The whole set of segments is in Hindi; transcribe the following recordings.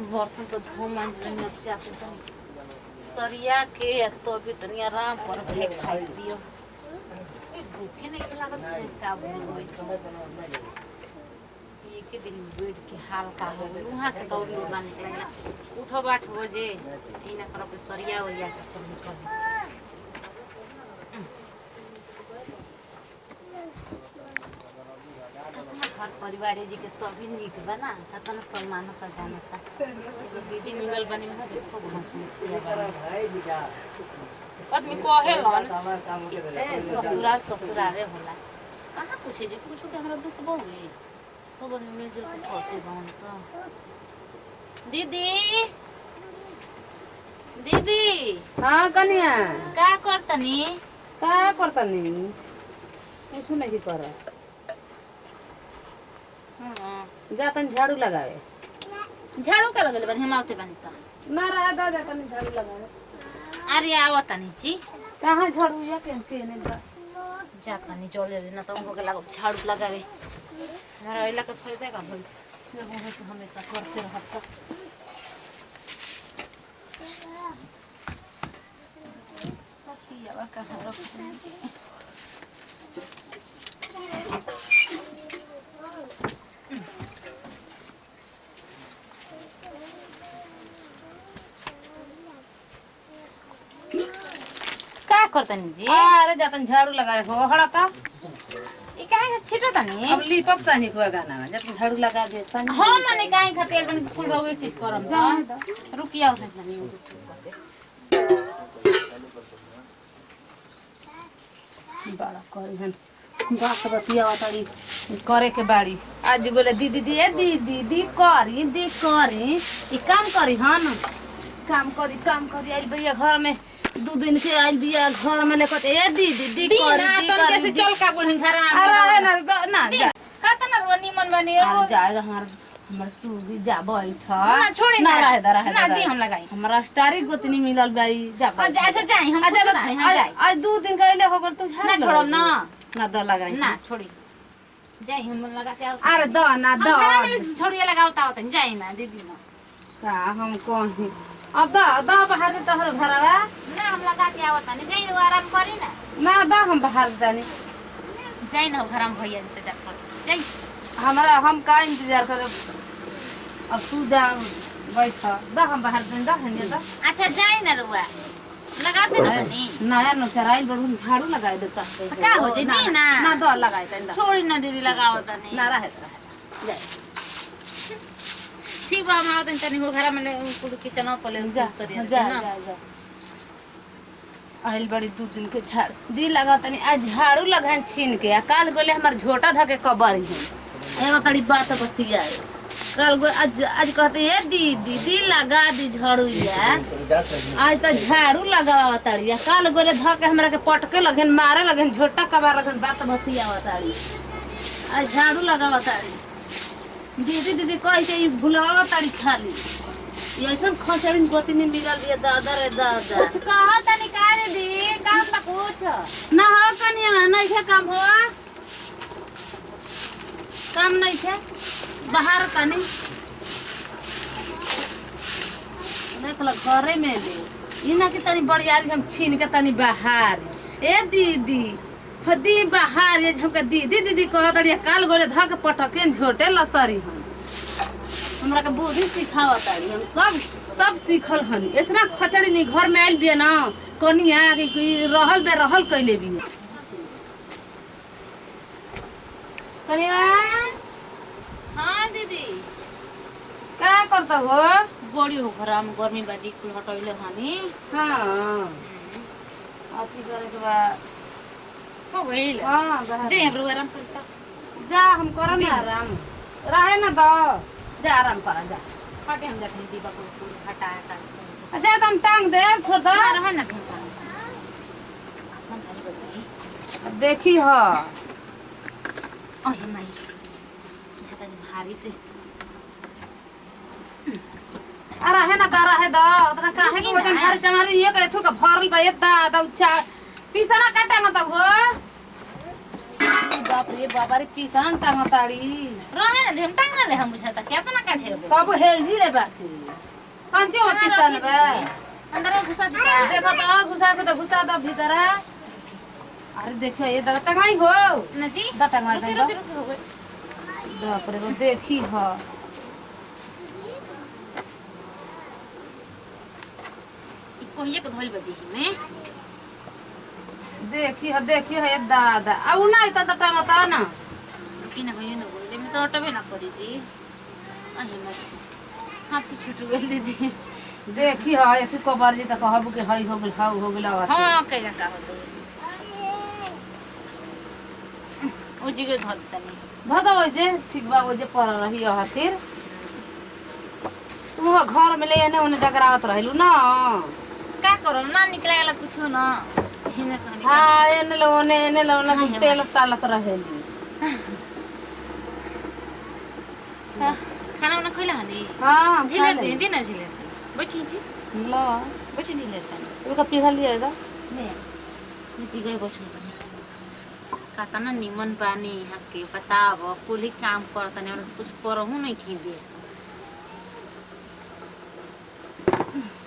बर्तन तो धो मांज लेंगे अब जाके तो सरिया के तो अभी तनी आराम पर छे खाई दियो भूखे नहीं लागत है का बोल एक ही दिन बैठ के हाल का हो गई वहां से दौड़ लूटना निकलेगा उठो 8 बजे इना करो के सरिया हो या तो निकल हर परिवार जी के सभी निक बना ततना सम्मान त जानता एगो दीदी मिलल बनी हो देखो हंसमुखिया आदमी कहे ससुराल ससुरारे होला कहाँ पूछे जे पूछो के हमरा दुख बहुए सब आदमी मिलजुल के करते गाँव तो दीदी दीदी हाँ कन्या का करतनी कुछ नहीं कर हां जातन झाड़ू लगावे झाड़ू का लगल बन हम आवते बनी त ना रहा दा जातन झाड़ू लगावे अरे आवतनी जी कहाँ झाड़ू या के नहीं दा जातनी चले ना तो उनको के लागो झाड़ू लगावे हमारा इला के फायदा का भइल जब वो तो हमेशा करते रहत सखिया का रखते जी का करतनी जी अरे जातन झाड़ू लगावे हो हड़ता ई काहे के छिटो तनी अब लिपप सानी को गाना में जातन झाड़ू लगा दे सानी हम माने काहे खातिर बन फूल रहुए चीज करम जा रुकिया उसे तनी बड़ा करहन बात बतिया तारी करे के बाड़ी आज बोले दीदी दी ए दीदी दी करी दी करी ई काम करी आई भैया घर में 2 दिन के आइल बिया घर में लेकर ए दीदी दी करी कैसे चल का बोल घर अरे है ना जा का तना रोनी मन बनी अरे जाए हमर सूगी जा बैठ ना छोड़ी ना रहे ना दी हम लगाई हमरा स्टारी गोतनी मिलल बाई जा ऐसे जाई हम कुछ ना हम जाई आज 2 दिन कहले होगर तू ना छोड़ो ना द लगाई ना छोड़ी जाई हम लगा के अरे द छोड़िए लगावता होता जाई ना दीदी ना का हम कहीं अब द बाहर दे तोहर घरवा ना हम लगा के आवता नहीं जाई आराम करी ना ना द हम बाहर दानी जाई ना घर में भैया जी जा कर जाई हमरा हम का इंतजार करब अब तू जा बैठ द हम बाहर दे द हने द अच्छा जाई ना रुआ लगा दे ना तनी नया न चराइल बड़ू झाड़ू लगाए देता का हो जे नी ना द लगाए द छोड़ी ना दीदी लगावता नहीं ना रहे जाए ठीक बा हम आवतन तनी हो घर में ले किचन पर ले जा जा आइल बड़ी 2 दिन के झाड़ दी लगा तनी आज झाड़ू लगान छीन के आ काल गोले हमर झोटा धके कबर है एगो तड़ी बात बतिया काल गो आज कहते ए दीदी लगा दी झाड़ू या आज तो झाड़ू लगावा तड़ी काल गोले धके हमरा के पटके लगन मारे लगन झोटा कबर लगन बात बतिया ताड़ी आज झाड़ू लगावा ताड़ी दीदी कह के भुलावा ताड़ी खाली ऐसा खचरिन गोतनी मिलल दिया दादा रे दादा कुछ कहा तनी का रे दी काम त कुछ ना हो कनिया नहीं है काम हो काम नहीं है बाहर कनी देख ल घरे में दे इना की तनी बड़ियारी हम छीन के तनी बाहर ए दीदी हदी बाहर ये हमके दीदी कह तड़ी काल गोले धक पटके झोटे लसरी हम हमरा के बुद्धि सिखावा तारी हम सब सीखल हनी इतना खचड़ी नहीं घर में आइल बिया ना कनिया कि रहल कइले बिया कनिया हां दीदी का करता हो बड़ी हो घर में गर्मी बाजी कुल हटइले हनी हां अथी करे के बा हो गइल हां जे हम आराम करता जा हम करम ना आराम रहे ना दो जा आराम कर जा हटे हम देखन दीपा को हटा जा तुम टांग दे छोड़ दो रहे ना हम भारी बची देखी हो ओहे माई छता भारी से अरे है ना रहे दो उतना काहे को वजन भारी टंगरी ये कहथु का भरल बा एदा दउचा पीसना काटा न त हो बाप रे बाबा रे पीसन टांगताड़ी रहे ना हम टांगा ले हम बुझाता केतना का ढेर बा कब हेजी ले बाकी कांचे में किसान बा अंदर में घुसा दिया देखो तो घुसा के तो घुसा दो भीतर अरे देखो ये दादा टंगाई हो ना जी दा टंगाई दे रुक हो गई बाप रे देखी ह ई कोहिए के धोल बजी में देखी ह ये दादा अब नहीं तो टंगता ना कि ना होइए ना बोले मैं तो हटबे ना करी जी अही मत हां पे छूट गेल दीदी देखी ह एथु कबर जी त कहब के हई हो गेल हाउ हो गेल हां कैला का होते ओ जी के धत तनी धदा हो जे ठीक बा हो जे पर रही हथिर तू हो घर में ले ने ओने डगरावत रहलू ना का करो ना निकलेला कुछ ना हिने से निकल हां एने लोने तेल तालत रहेली खाना उना खइला हनी हां ढिले दे ना ढिले बैठी जी ला बैठी ढिले तनी उनका पिघल लिया इधर ने नीचे गए बैठे बनी कातना निमन पानी यहाँ के बताव कुल ही काम करता नहीं कुछ करहू नहीं खींचे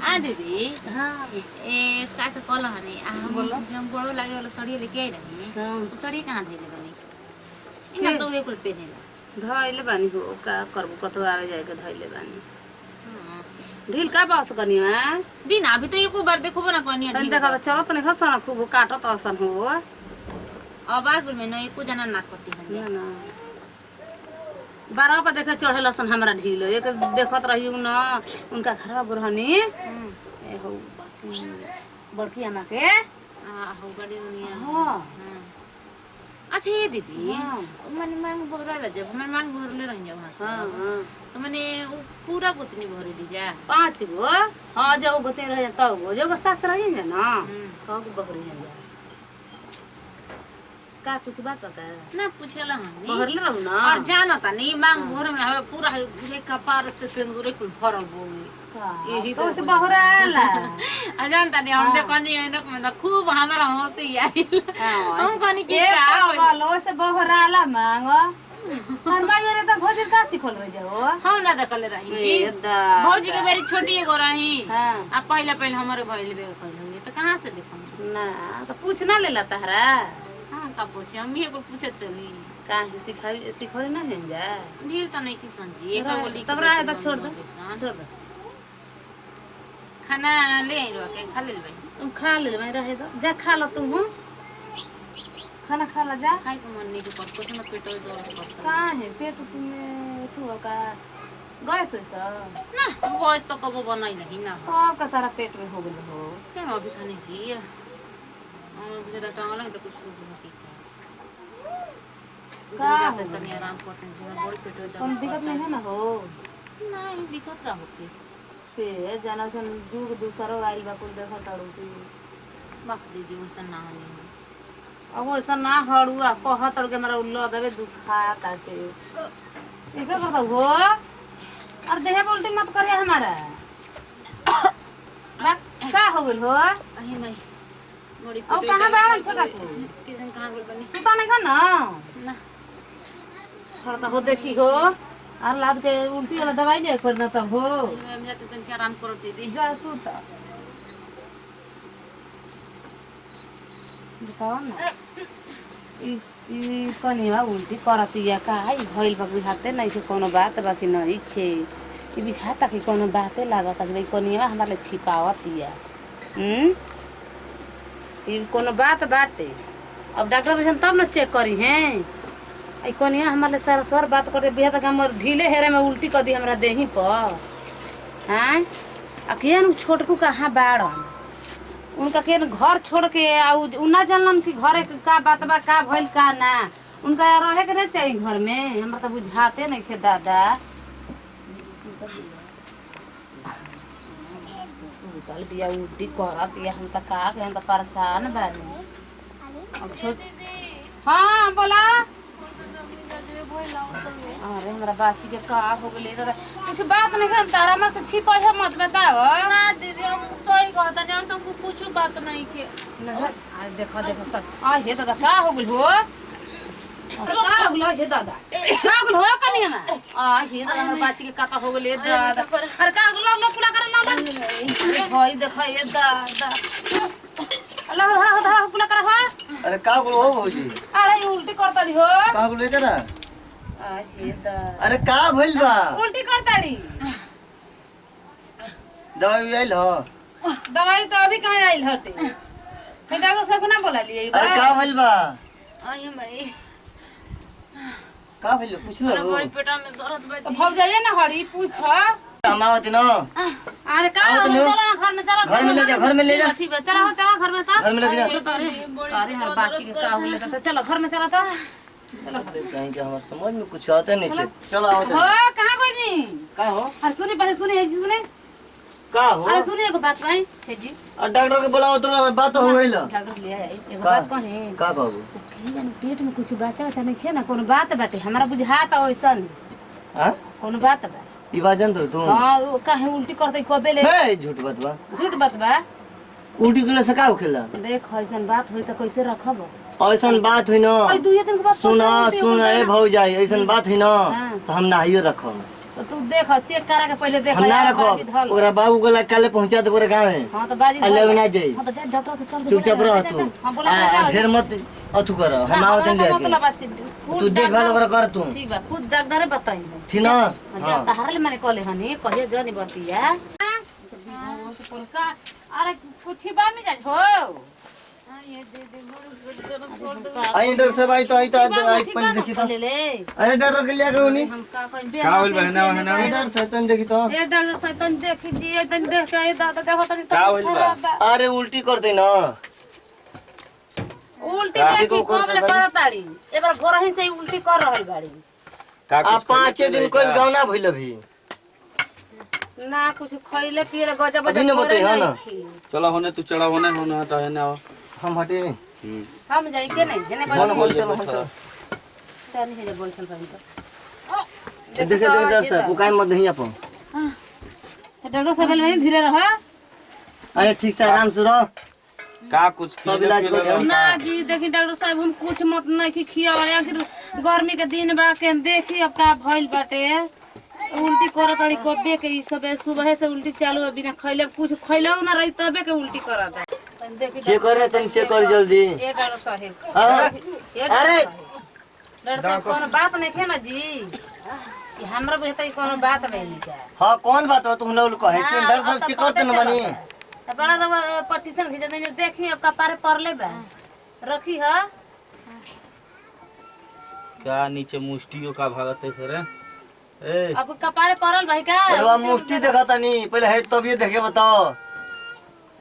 आ दीदी हां ए का तो कल हनी आ बोलो। जब बड़ो लागे वाला साड़ी लेके आई रही हां वो साड़ी कहाँ देले बनी इना तो वे कुल पहनेला धइले बानी हो का करबू कतो आवे जाए के धइले बानी हाँ। ढील का बास कनी में दिन अभी तो एको बार देखो ना कनी तनी देखा त चलत नहीं खसन खूब काटत असन हो अब आगुल में न एको जना ना कटी हन ना ना बारह पर देखे चढ़े लसन हमरा ढील एक देखत रही न उनका घरवा बुरहनी ए हो बड़की अम्मा के आ हो बड़ी दुनिया हां अच्छा ये दीदी हाँ। मैंने मांग भरला जब हमारे मांग भरले रह जाओ वहाँ से हां हां तो मैंने वो पूरा गोतनी भरी दी जा 5 गो हां जो गोते रह जाता गो जो सास रही है ना कहो के बहरी है का कुछ बात का ना पूछला हनी बहरले रहू ना और जाना था नहीं मांग भरे में हवे पूरा ये कपार से सिंदूर कुल भरल बोली यही तो से बहराला आ जानता नहीं हम देखनी है ना मैं खूब हमरा हंसी आई हम कनी की ए का पागल से बहराला मांग और माई रे त भोजन का सिखल रह जाओ हम ना देखले रही ए दा भौजी के मेरी छोटी एगो रही हां आ पहले हमारे भइल बे कहले तो कहां से देखो ना तो पूछ ना लेला तहरा हां का पूछे हम ही एगो पूछे चली काहे सिखाई ना है जा ढेर तो नहीं की संजी एक बोली तब रहे तो छोड़ दो छोड़ दो खाना ले आई रो के खा ले भाई तुम खा ले मैं रहे दो जा खा लो तुम खाना खा ला जा खाई को मन नहीं के पक्को से ना पेटो दर्द करता काहे पेट में तू का गैस है ना बॉयस तो कबो बनाई नहीं ना कब का तारा पेट में हो गेल हो क्या अभी खाने चाहिए और जरा टांगला है तो कुछ नहीं का जाते तनी आराम करते हैं बड़ी पेटो दर्द कौन दिक्कत नहीं है ना हो नहीं दिक्कत का होती के जाना सन जुग दूसरो आइल बा कुल देखा तारू की बाप दीदी उससे ना होनी अब वैसा ना हड़ुआ कहत और के हमरा उल्लो दबे दुखा काटे ये क्या करता हो और देह उल्टी मत करिए हमारा बा का हो गेल हो अही मैं बड़ी अब कहां बाहर छोटा को किधर कहां गुल बनी सुता नहीं खा ना ना थोड़ा हो देखी हो और लाद के उल्टी वाला दवाई ले करना तब हो मैं जाते तन के आराम करो दीदी जा सुता बताओ ना ई कनिया उल्टी करतिया का है भइल बा बुझाते नहीं से कोनो बात बाकी नहीं खे ई बुझाता कि कोनो बाते लागत कि भाई कनिया हमारे लिए छिपावतिया ई कोनो बात बाटे अब डॉक्टर भी तब ना चेक करी हैं आई कनिया हमारे सर सर बात करते बिहा तक हमर ढीले हेरे में उल्टी कर दी हमरा देही पर हैं अकेन छोटकू कहाँ बाड़न उनका के घर छोड़ के उ ना जानलन कि घरे के का बात बा का भइल का ना उनका रहे के नहीं चाहिए घर में हमरा तो बुझाते नहीं खे दादा सुतल बिया उल्टी करत या हम त का के हम त परेशान बानी अब छोट हां बोला अरे हमरा बाची के का हो गेले दादा कुछ बात नहीं कर तारा हमरा से छिपा है मत बताओ ना दीदी हम सही कहता नहीं हम सबको कुछ बात नहीं के अरे देखो देखो तक आ हे दादा का हो गेल हो का लगलो हे दादा का लगलो कनिया में हे दादा हमर बाची के काता हो गेले दादा अरे का लगलो पूरा कर ला भाई देखा ये दादा अल्लाह धरा धरा पूरा कर हो अरे का बोलो हो भौजी अरे उल्टी करता दी हो का बोले जरा ये दादा अरे का भइल बा उल्टी करता दी दवाई आइल हो दवाई तो अभी कहां आइल हटे हे डॉक्टर साहब को ना बोला लिए अरे का भइल बा आई भाई का भइल पूछ लो बड़ी पेटा में दर्द बा। तो भग जाइए ना हड़ी पूछ अमावती न अरे का चलो ना घर में चलो घर में ले जा घर में ले जा ठीक है चलो चलो घर में घर में लेके जा अरे हर बाची के का हो गया तो चलो घर में चलो तो अरे कहीं के हमार समझ में कुछ आता नहीं है चलो आओ हो कहां कोई नहीं का हो अरे सुनी पहले सुनी है जी सुने का हो अरे सुनिए एगो बात भाई हे जी और डॉक्टर के बुलाओ तो बात हो गइल डॉक्टर ले आई एगो बात कहे का कहू पेट में कुछ बच्चा अच्छा नहीं खे ना कोनो बात बाटे हमरा बुझाता ओइसन हां कोनो बात बा ई बात जान तू हां वो काहे उल्टी करते कबे ले नहीं झूठ बात बा झूठ बात बा उल्टी के से का होखेला देख ऐसन बात होई त कैसे रखब ऐसन बात हुई न ओइ दुइये दिन के बाद सुना सुना ए भौजाई ऐसन बात हुई न हाँ। तो हम नाहियो रखम तो तू देख चेक करा के पहले देख हम ना रखब ओकरा बाबू गोला काले पहुंचा दे पूरे गांव में हां तो बाजी अलग ना जाई हां तो जा डॉक्टर के संग चुपचाप रह तू हां बोला ढेर मत अथु कर हम आवत नहीं मतलब जाके बात तू देखभाल ओकरा कर तू ठीक बा खुद डॉक्टर बताई ठीक ना जा तहरा ले माने कहले हनी कहिए जनी बतिया अरे कुठी बा में जा हो ये दे दे मोर आई डॉक्टर साहब आई तो आई पहले देखी तो ले ले अरे डॉक्टर के लिए कहूनी हम का कोई बे का होइल बहना बहना डॉक्टर साहब तन देखी तो ए डॉक्टर साहब तन देख जी तन देख के दादा देखो तनी का होइल बा? अरे उल्टी कर दे ना उल्टी देखी कब ले करताड़ी एबार घर ही से उल्टी कर रहल बाड़ी का आ कुछ 5 दिन कोई गाँव ना भइल अभी ना कुछ खइले पिए गजब अभी न बताई, हाँ ना? चलो होने तू चढ़ा होने होने तो है ना हम हटे हम जाई के नहीं हेने बोल बोल चलो, चलो चलो चल नहीं जा बोल चल पाइन तो देखे डॉक्टर साहब वो काहे मत नहीं अपन डॉक्टर साहब में धीरे रह अरे ठीक से आराम से रहो का कुछ सब इलाज कर दिया। ना जी देखी डॉक्टर साहब हम कुछ मत नहीं कि खिया आखिर गर्मी के दिन बा के देखी अब का भइल बाटे उल्टी करत तड़ी कबे के ई सब सुबह से उल्टी चालू है बिना खइले कुछ खइलो ना रही तबे के उल्टी करत है तन देखी चेक करे तन चेक कर जल्दी ये डॉक्टर साहब हाँ। ये अरे डॉक्टर साहब कोनो बात नहीं खे ना जी कि हमरा बुझता कोनो बात भइल का हां कौन बात हो तुम लोग कहे डॉक्टर साहब चेक करते न बनी तो बड़ा रवा पटिशन खींच दे देखी अब कपारे परले बा रखी ह क्या नीचे मुष्टियों का भागत है सर ए अब कपारे परल भाई का अरे वह मुफ्ती देखा था नहीं पहले है तब ये देखे बताओ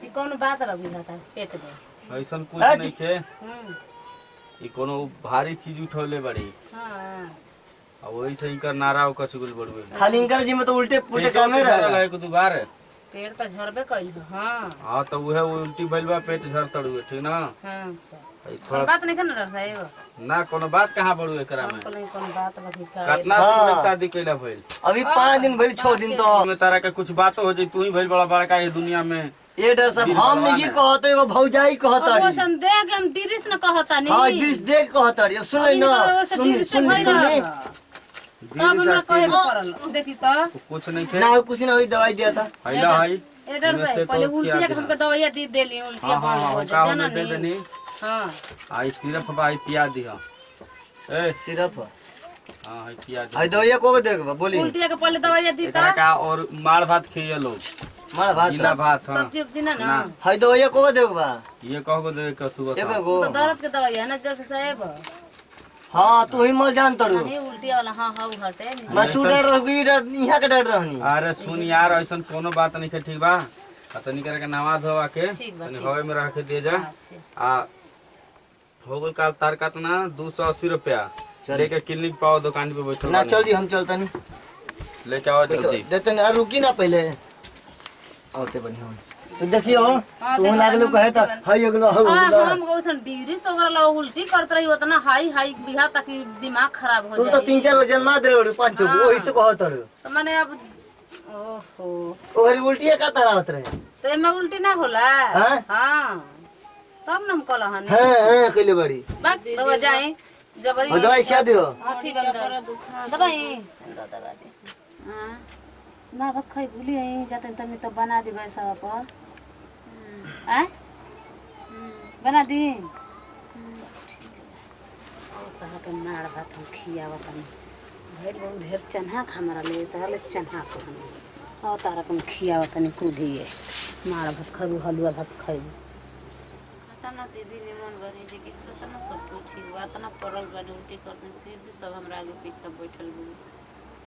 ई कोनो बात बा बुझाता पेट में ऐसन कुछ नहीं खे हम्म ई कोनो भारी चीज उठौले बड़ी हां और वही से इनकर नारा और कसगुल बड़वे खाली इनकर जी में तो उल्टे पुल्टे कामे रहा है को दुबार पेट तो झरबे कइल हां हां तो वो है वो उल्टी भइल बा पेट झर तड़ुए ठीक ना हां ई थोड़ा बात नहीं करना डॉक्टर साहब ना कोनो बात कहां बड़ुए करा में कोनो कोनो बात बा कि का कितना हाँ। दिन शादी कइला भइल अभी 5 दिन भइल 6 दिन तो में तारा के कुछ बात हो जाई तू ही भइल बड़ा बड़का ये दुनिया में ये डॉक्टर साहब हम नहीं कहत एगो भौजाई कहत अब वो अड़ी संदेह के हम डिरिस न कहता नहीं हां जिस देख कहत अड़ी अब सुन ले ना सुन सुन तब हमरा कहे के पड़ल देखी तो कुछ नहीं खे ना कुछ ना होई दवाई दिया था हैला है ए डॉक्टर साहब पहले उल्टी के हमके दवाइया दे देली उल्टी हां बंद हो हां जाए का जाना दे नहीं देनी हां आई सिर्फ भाई पिया दिया ए सिर्फ हां है पिया हाय दिया दवाई को देख बोली उल्टी के पहले दवाइया दी एकरा का और मार भात खइए लोग मार भात गीला भात हां सब्जी उब्जी ना ना हाय दवाई को देख बा ये कहबो दे के सुबह एक शाम गो तो दर्द के दवाइया ना डॉक्टर साहब हां तू ही मत जान तड़ू नहीं उल्टी वाला हां हां हटे नहीं मैं तू डर रही यहां के डर रहनी अरे सुन यार ऐसन कोनो बात नहीं है ठीक बा तनी करे के नमाज होवा के ठीक बा, तनी ठीक। हवे में रख के दे जा अच्छा आ हो गल काल तार का ना 280 रुपया लेके क्लिनिक पाओ दुकान पे बैठो ना चल जी हम चलता नहीं लेके आओ जल्दी देते ना रुकी ना पहले आते बढ़िया तो देखियो हाँ, तू देखो, लागलो हम कहे त देखो। हाय अगलो हां हम गौसन डिग्री सगर ला उल्टी करत रही उतना हाई हाई बिहा तक दिमाग खराब हो तू जाए तो 3-4 बजे जन्मा दे रे 5 हाँ। ओही से कहत रे तो माने अब ओहो ओहरी उल्टी का तरह होत रहे तो एमे उल्टी ना होला हाँ? हां तब न हम कहला हनी हां हां कइले बड़ी बात बाबा जाए जबरी और दवाई क्या दियो हां ठीक है दवाई दवा दे हां मार भात खाई भूली आई जाते तनी तो बना दी गैस पर हैं बना दी तहरा के मार भात हम खियावा तनी भइल बहुत ढेर चन्हा हमरा ले तहले चन्हा कहनी और तारा के खियावा तनी कुधिए मार भात खाबू हलुआ भात खाइबू तना दीदी ने मन बनी जे कि तना सब कुछ ठीक बा तना परल बनी उल्टी कर दे फिर भी सब हमरा आगे पीछे बैठल बनी